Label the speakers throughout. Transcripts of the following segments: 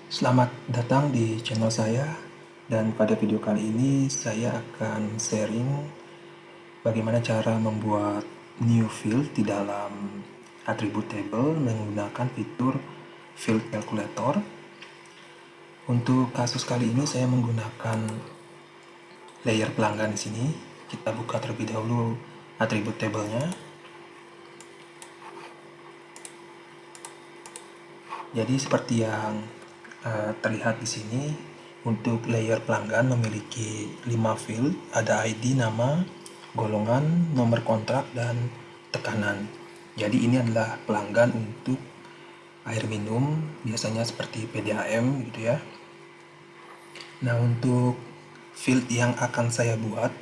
Speaker 1: Selamat datang di channel saya, dan pada video kali ini saya akan sharing bagaimana cara membuat new field di dalam attribute table menggunakan fitur field calculator. Untuk kasus kali ini saya menggunakan layer pelanggan di sini. Kita buka terlebih dahulu attribute table-nya. Jadi seperti yang terlihat di sini, untuk layer pelanggan memiliki 5 field, ada ID, nama, golongan, nomor kontrak, dan tekanan. Jadi ini adalah pelanggan untuk air minum, biasanya seperti PDAM gitu ya. Nah, untuk field yang akan saya buat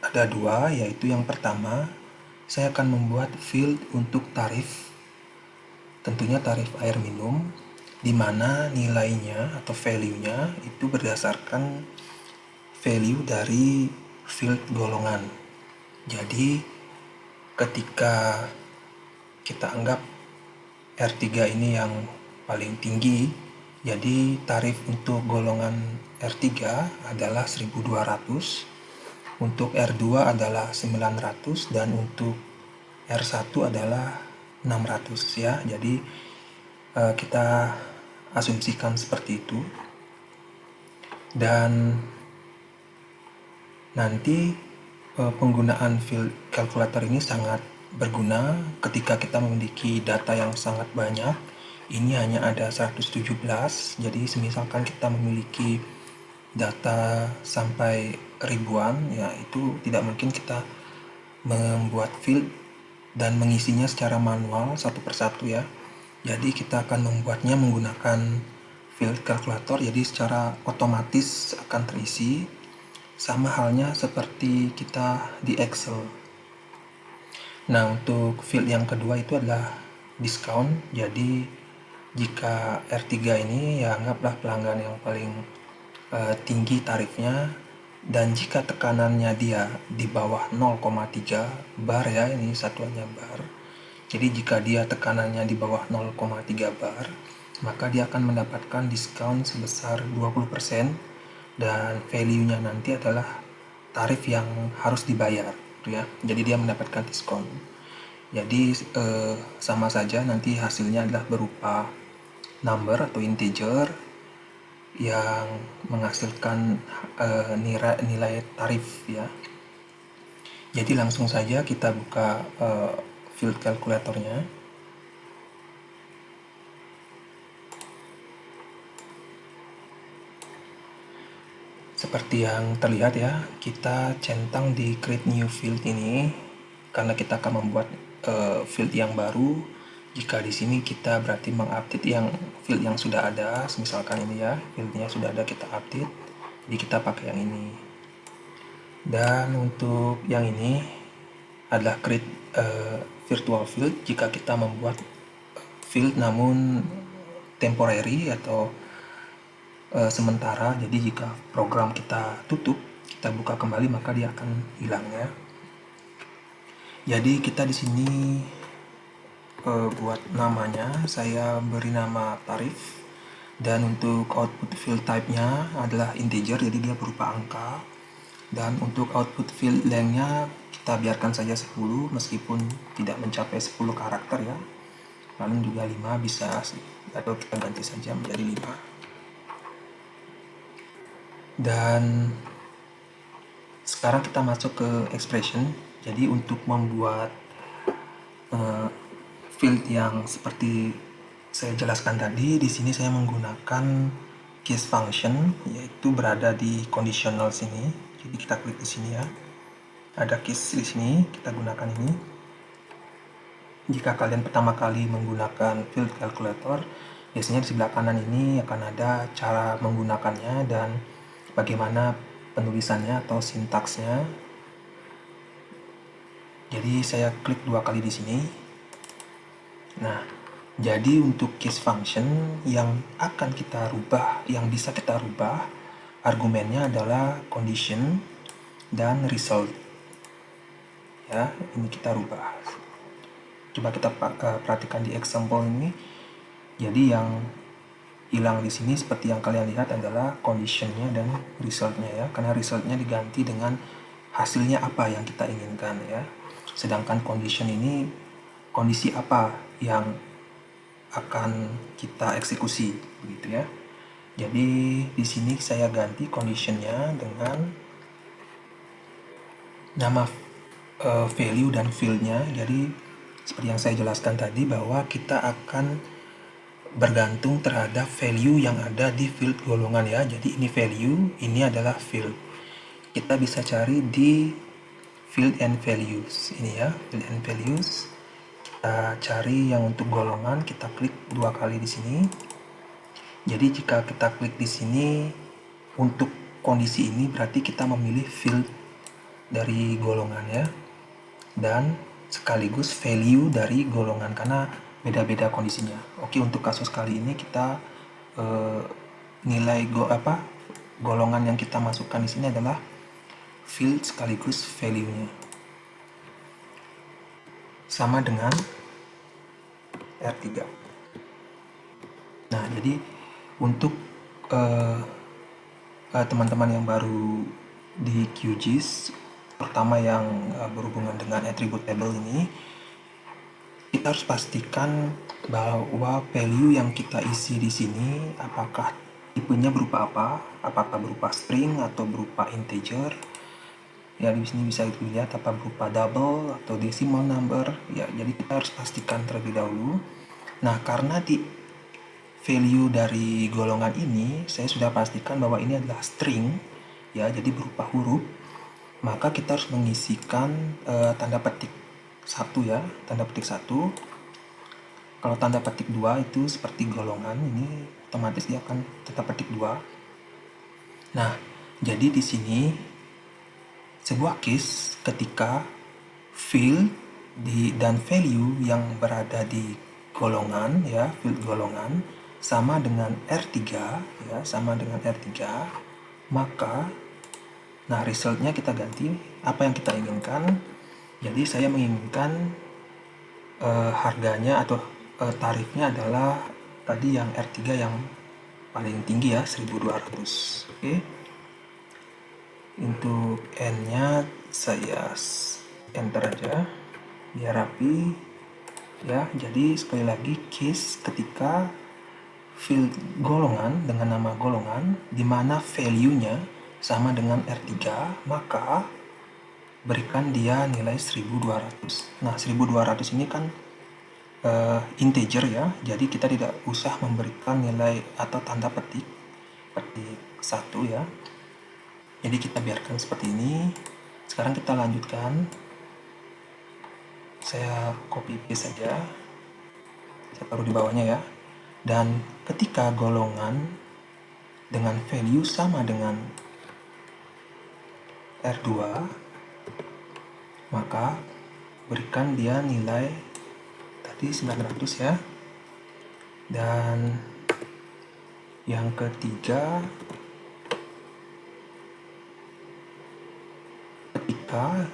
Speaker 1: ada dua, yaitu yang pertama, saya akan membuat field untuk tarif, tentunya tarif air minum, di mana nilainya atau value-nya itu berdasarkan value dari field golongan. Jadi ketika kita anggap R3 ini yang paling tinggi, jadi tarif untuk golongan R3 adalah 1200, untuk R2 adalah 900, dan untuk R1 adalah 600 ya. Jadi kita asumsikan seperti itu. Dan nanti penggunaan field calculator ini sangat berguna ketika kita memiliki data yang sangat banyak. Ini hanya ada 117, jadi misalkan kita memiliki data sampai ribuan, ya itu tidak mungkin kita membuat field dan mengisinya secara manual satu persatu ya. Jadi kita akan membuatnya menggunakan field calculator, jadi secara otomatis akan terisi, sama halnya seperti kita di Excel. Nah, untuk field yang kedua itu adalah discount. Jadi jika R3 ini ya anggaplah pelanggan yang paling tinggi tarifnya, dan jika tekanannya dia di bawah 0,3 bar ya, ini satuannya bar. Jadi jika dia tekanannya di bawah 0,3 bar, maka dia akan mendapatkan diskon sebesar 20%, dan value-nya nanti adalah tarif yang harus dibayar gitu ya. Jadi dia mendapatkan diskon. Jadi sama saja nanti hasilnya adalah berupa number atau integer yang menghasilkan nilai tarif ya. Jadi langsung saja kita buka field calculatornya. Seperti yang terlihat ya, kita centang di create new field ini karena kita akan membuat field yang baru. Jika di sini kita berarti mengupdate yang field yang sudah ada, misalkan ini ya, fieldnya sudah ada, kita update, jadi kita pakai yang ini. Dan untuk yang ini adalah create virtual field. Jika kita membuat field namun temporary atau sementara, jadi jika program kita tutup, kita buka kembali, maka dia akan hilang ya. Jadi kita di sini buat namanya, saya beri nama tarif, dan untuk output field type-nya adalah integer, jadi dia berupa angka. Dan untuk output field length-nya kita biarkan saja 10, meskipun tidak mencapai 10 karakter ya, paling juga 5 bisa sih, atau kita ganti saja menjadi 5. Dan sekarang kita masuk ke expression. Jadi untuk membuat field yang seperti saya jelaskan tadi, di sini saya menggunakan case function, yaitu berada di conditional sini. Jadi kita klik di sini ya. Ada case di sini, kita gunakan ini. Jika kalian pertama kali menggunakan field calculator, biasanya di sebelah kanan ini akan ada cara menggunakannya dan bagaimana penulisannya atau sintaksnya. Jadi saya klik 2 kali di sini. Nah, jadi untuk case function yang akan kita rubah, yang bisa kita rubah, argumennya adalah condition dan result. Ya, ini kita rubah. Coba kita perhatikan di example ini. Jadi yang hilang di sini seperti yang kalian lihat adalah conditionnya dan resultnya ya, karena resultnya diganti dengan hasilnya apa yang kita inginkan ya. Sedangkan condition ini kondisi apa yang akan kita eksekusi begitu ya. Jadi di sini saya ganti conditionnya dengan nama value dan fieldnya. Jadi seperti yang saya jelaskan tadi bahwa kita akan bergantung terhadap value yang ada di field golongan ya. Jadi ini value, ini adalah field. Kita bisa cari di field and values ini ya, field and values. Kita cari yang untuk golongan, kita klik 2 kali di sini. Jadi jika kita klik di sini untuk kondisi ini berarti kita memilih field dari golongan ya, dan sekaligus value dari golongan karena beda-beda kondisinya. Oke, untuk kasus kali ini kita nilai golongan yang kita masukkan di sini adalah field sekaligus value-nya sama dengan R3. Nah, jadi untuk teman-teman yang baru di QGIS, pertama yang berhubungan dengan attribute table ini, kita harus pastikan bahwa value yang kita isi di sini apakah tipenya berupa apa, apakah berupa string atau berupa integer. Ya, di sini bisa dilihat apa berupa double atau decimal number. Ya, jadi kita harus pastikan terlebih dahulu. Nah, karena di value dari golongan ini saya sudah pastikan bahwa ini adalah string ya, jadi berupa huruf, maka kita harus mengisikan tanda petik 1 ya, tanda petik 1. Kalau tanda petik 2 itu seperti golongan, ini otomatis dia akan tanda petik 2. Nah, jadi di sini sebuah case ketika field dan value yang berada di golongan ya, field golongan sama dengan R3 ya, sama dengan R3, maka nah resultnya kita ganti apa yang kita inginkan. Jadi saya menginginkan harganya atau tarifnya adalah tadi yang R3 yang paling tinggi ya, 1200. Oke. Untuk N-nya saya enter aja biar rapi ya. Jadi sekali lagi case ketika field golongan dengan nama golongan di mana value-nya sama dengan R3, maka berikan dia nilai 1200. Nah, 1200 ini kan integer ya, jadi kita tidak usah memberikan nilai atau tanda petik 1 ya. Jadi kita biarkan seperti ini. Sekarang kita lanjutkan. Saya copy paste saja. Saya taruh di bawahnya ya. Dan ketika golongan dengan value sama dengan R2, maka berikan dia nilai tadi 900 ya. Dan yang ketiga, ketika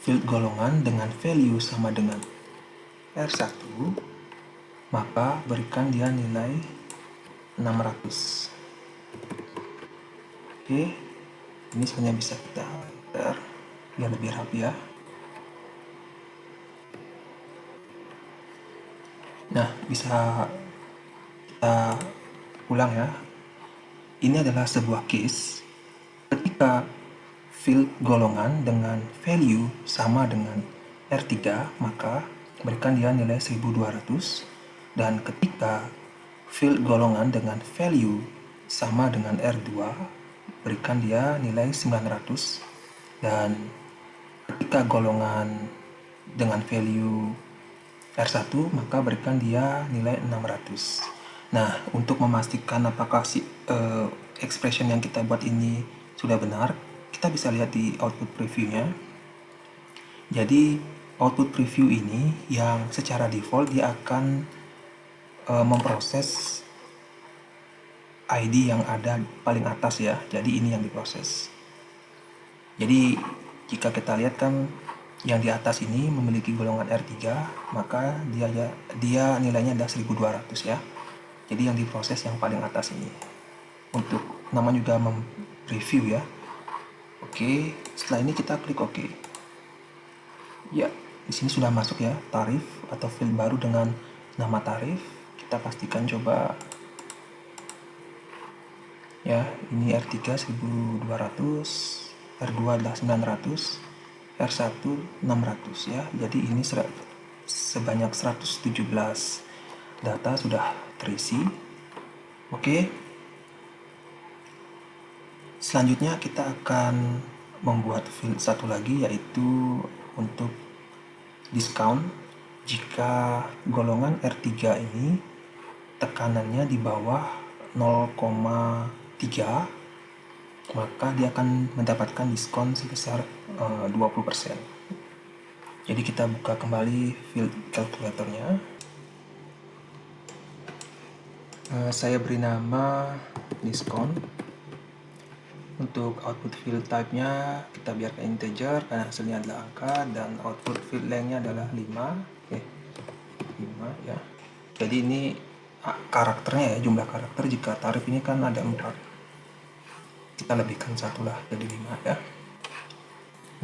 Speaker 1: field golongan dengan value sama dengan R1, maka berikan dia nilai 600. Oke, ini sebenarnya bisa kita enter biar lebih rapi ya. Nah, bisa kita ulang ya. Ini adalah sebuah case ketika field golongan dengan value sama dengan R3, maka berikan dia nilai 1200. Dan ketika field golongan dengan value sama dengan R2, berikan dia nilai 900. Dan ketika golongan dengan value R1, maka berikan dia nilai 600. Nah, untuk memastikan apakah expression yang kita buat ini sudah benar, kita bisa lihat di output preview-nya. Jadi output preview ini yang secara default dia akan memproses ID yang ada paling atas ya. Jadi ini yang diproses. Jadi jika kita lihat kan yang di atas ini memiliki golongan R3, maka dia nilainya adalah 1200 ya. Jadi yang diproses yang paling atas ini. Untuk nama juga preview ya. Oke, setelah ini kita klik OK. Ya, di sini sudah masuk ya tarif atau field baru dengan nama tarif. Kita pastikan coba ya, ini R3 1200, R2 adalah 900, R1 600 ya. Jadi ini sebanyak 117 data sudah terisi. Oke. Selanjutnya kita akan membuat field satu lagi, yaitu untuk diskon. Jika golongan R3 ini tekanannya di bawah 0,3, maka dia akan mendapatkan diskon sebesar 20%. Jadi kita buka kembali field calculatornya. Saya beri nama diskon. Untuk output field type-nya kita biarkan integer karena hasilnya adalah angka, dan output field length-nya adalah 5. Oke, 5 ya. Jadi ini karakternya ya, jumlah karakter. Jika tarif ini kan ada 4, kita lebihkan 1 lah, jadi 5 ya.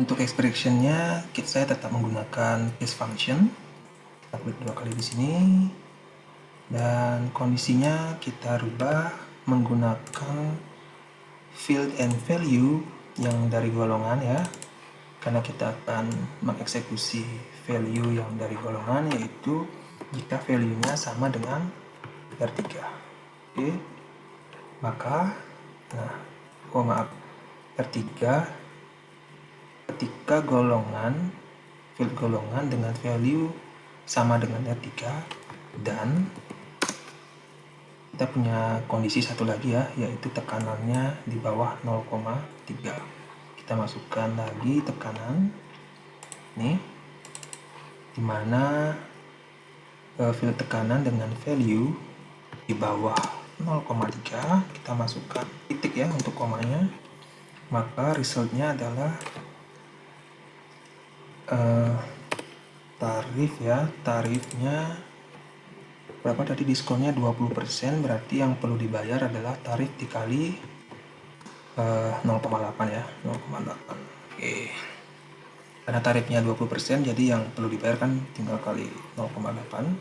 Speaker 1: Untuk expression-nya saya tetap menggunakan case function. Kita klik 2 kali di sini, dan kondisinya kita rubah menggunakan field and value yang dari golongan ya, karena kita akan mengeksekusi value yang dari golongan, yaitu jika value-nya sama dengan R3. Oke, maka R3 ketika field golongan dengan value sama dengan R3, dan kita punya kondisi satu lagi ya, yaitu tekanannya di bawah 0,3. Kita masukkan lagi tekanan nih, dimana field tekanan dengan value di bawah 0,3, kita masukkan titik ya untuk komanya, maka resultnya adalah tarifnya berapa tadi, diskonnya 20%, berarti yang perlu dibayar adalah tarif dikali 0,8 ya, 0,8. Oke, karena tarifnya 20%, jadi yang perlu dibayar kan tinggal kali 0,8,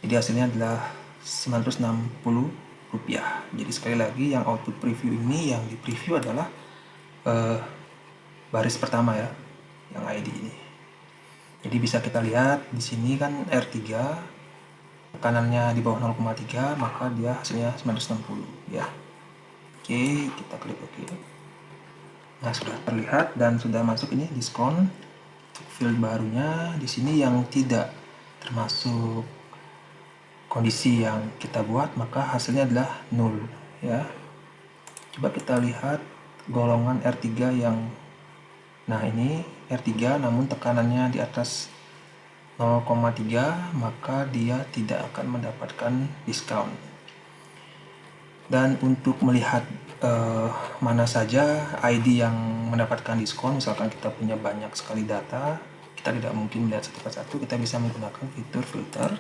Speaker 1: jadi hasilnya adalah 960 rupiah. Jadi sekali lagi, yang output preview ini, yang di preview adalah baris pertama ya, yang ID ini. Jadi bisa kita lihat di sini kan R3 tekanannya di bawah 0,3, maka dia hasilnya 960 ya. Oke, kita klik OK. Nah, sudah terlihat dan sudah masuk ini diskon. Field barunya di sini yang tidak termasuk kondisi yang kita buat, maka hasilnya adalah 0 ya. Coba kita lihat golongan R3 yang, nah ini R3 namun tekanannya di atas 0,3, maka dia tidak akan mendapatkan diskon. Dan untuk melihat mana saja ID yang mendapatkan diskon, misalkan kita punya banyak sekali data, kita tidak mungkin melihat satu persatu, kita bisa menggunakan fitur filter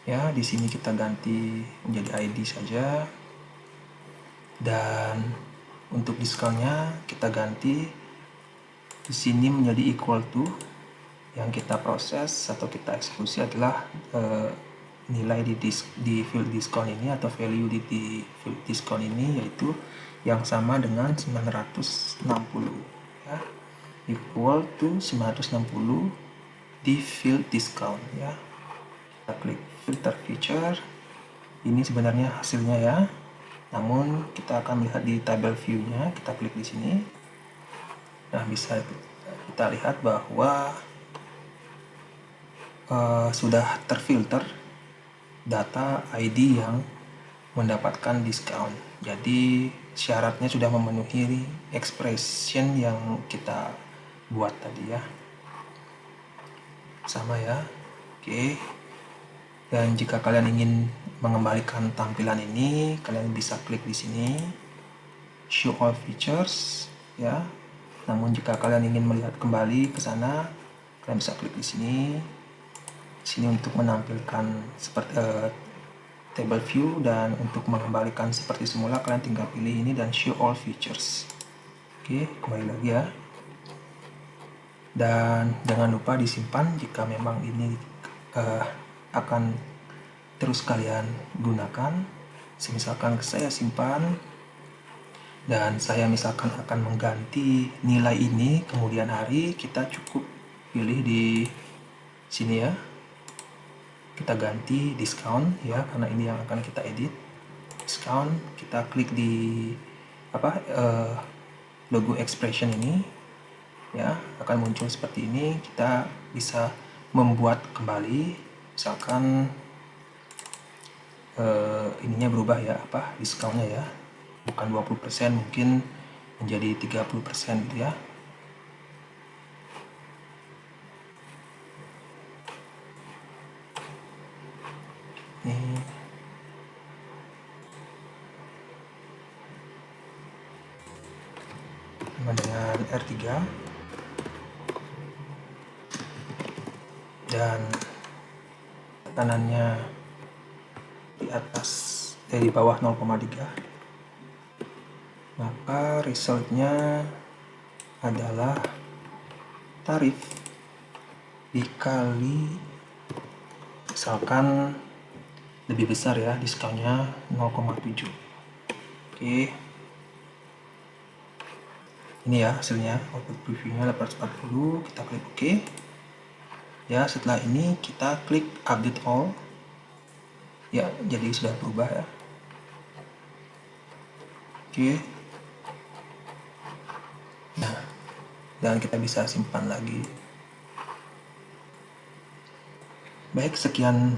Speaker 1: ya. Di sini kita ganti menjadi ID saja, dan untuk diskonnya kita ganti di sini menjadi equal to. Yang kita proses atau kita eksekusi adalah nilai di field diskon ini atau value di field diskon ini, yaitu yang sama dengan 960 ya, equal to 960 di field discount ya. Kita klik filter feature, ini sebenarnya hasilnya ya, namun kita akan melihat di tabel view-nya. Kita klik di sini. Nah, bisa kita lihat bahwa sudah terfilter data ID yang mendapatkan diskon. Jadi syaratnya sudah memenuhi expression yang kita buat tadi ya. Sama ya. Oke. Dan jika kalian ingin mengembalikan tampilan ini, kalian bisa klik di sini show all features ya. Namun jika kalian ingin melihat kembali ke sana, kalian bisa klik di sini. Sini untuk menampilkan seperti table view, dan untuk mengembalikan seperti semula kalian tinggal pilih ini dan show all features. Oke, kembali lagi ya. Dan jangan lupa disimpan jika memang ini akan terus kalian gunakan. Misalkan saya simpan dan saya misalkan akan mengganti nilai ini kemudian hari, kita cukup pilih di sini ya, kita ganti discount ya, karena ini yang akan kita edit. Discount, kita klik di logo expression ini ya, akan muncul seperti ini. Kita bisa membuat kembali, misalkan ininya berubah ya, discountnya ya, bukan 20%, mungkin menjadi 30% gitu ya. Ini dengan R3 dan tekanannya di atas di bawah 0,3, maka resultnya adalah tarif dikali, misalkan lebih besar ya, diskonnya 0,7. Oke, ini ya hasilnya, output previewnya 840. Kita klik OK ya. Setelah ini kita klik update all ya, jadi sudah berubah ya. Oke, nah, dan kita bisa simpan lagi. Baik, sekian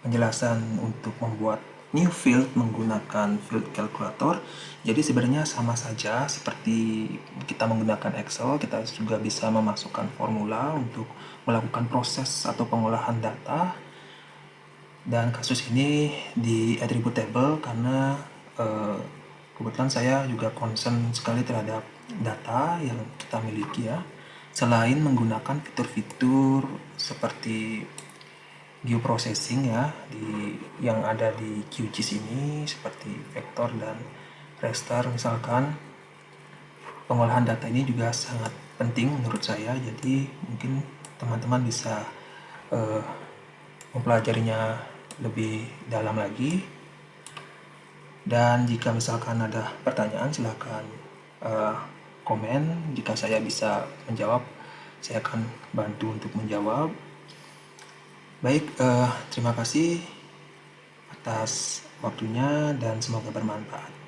Speaker 1: penjelasan untuk membuat new field menggunakan field calculator. Jadi sebenarnya sama saja seperti kita menggunakan Excel, kita juga bisa memasukkan formula untuk melakukan proses atau pengolahan data. Dan kasus ini di attribute table karena kebetulan saya juga concern sekali terhadap data yang kita miliki ya. Selain menggunakan fitur-fitur seperti geoprocessing ya, yang ada di QGIS ini seperti vektor dan raster misalkan, pengolahan data ini juga sangat penting menurut saya. Jadi mungkin teman-teman bisa mempelajarinya lebih dalam lagi. Dan jika misalkan ada pertanyaan, silahkan komen. Jika saya bisa menjawab, saya akan bantu untuk menjawab. Baik, terima kasih atas waktunya dan semoga bermanfaat.